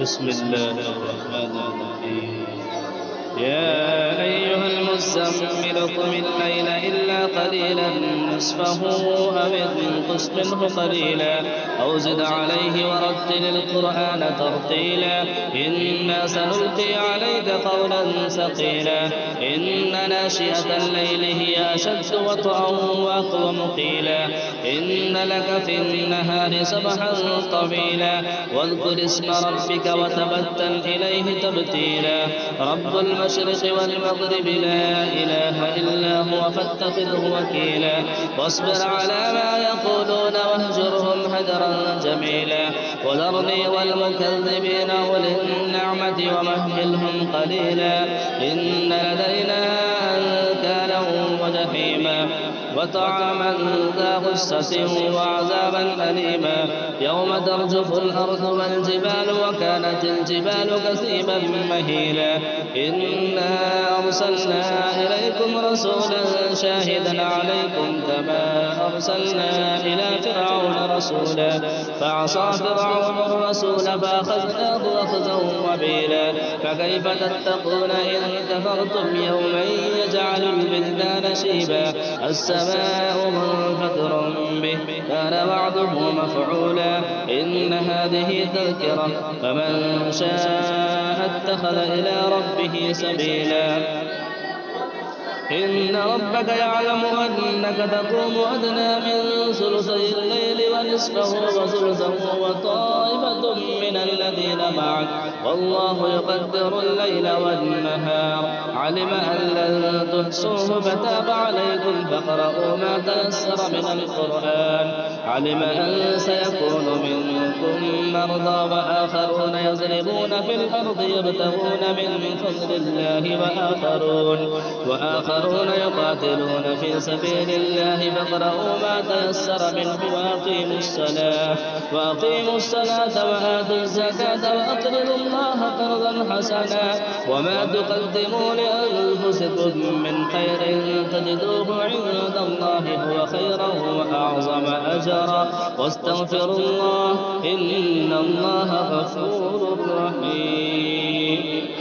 بسم الله الرحمن الرحيم. يا أيها المزمل قم الليل إلا قليلا نصفه أو انقص منه قليلا أو زد عليه ورتل القرآن ترتيلا إنا سنلقي عليك قولا ثقيلا إن ناشئة الليل هي أشد وطئا وأقوم قيلا إن لك في النهار سبحا طويلا واذكر اسم ربك وتبتل إليه تبتيلا رب المشرق والمغرب لا إله إلا هو فاتخذه وكيلا واصبر على ما يقولون واهجرهم هجرا جميلا وذرني والمكذبين أولي النعمة ومهلهم قليلا إن لدينا أنكالا وجحيما وطعاما ذا غصة وعذابا أليما يوم ترجف الأرض والجبال وكانت الجبال كثيبا مهيلا إنا أرسلنا إليكم رسولا شاهدا عليكم كما أرسلنا إلى فرعون رسولا فعصى فرعون الرسول فأخذناه أخذا وبيلا فكيف تتقون إن كفرتم يوما يجعل البلدان شيبا السماء منفطر به كان وعده مفعولا إن هذه تذكرة فمن شاء اتخذ إلى ربه سبيلا إن ربك يعلم أنك تقوم أدنى من ثلثي الليل ونصفه وثلثه وطائفة من الذين معك والله يقدر الليل والنهار علم أن لن تحصوه فتاب عليكم فاقرؤوا ما تيسر من القرآن علم أن سيكون منكم مرضى وآخرون يضربون في الأرض يبتغون من فضل الله وآخرون يقاتلون في سبيل الله فاقرؤوا ما تيسر منه وأقيموا الصلاة وآتوا الزكاة وأقرضوا الله قرضا حسنا وما تقدموا لأنفسكم من خير تجدوه عند الله هو خيرا وأعظم أجرا واستغفروا الله إن الله غفور رحيم.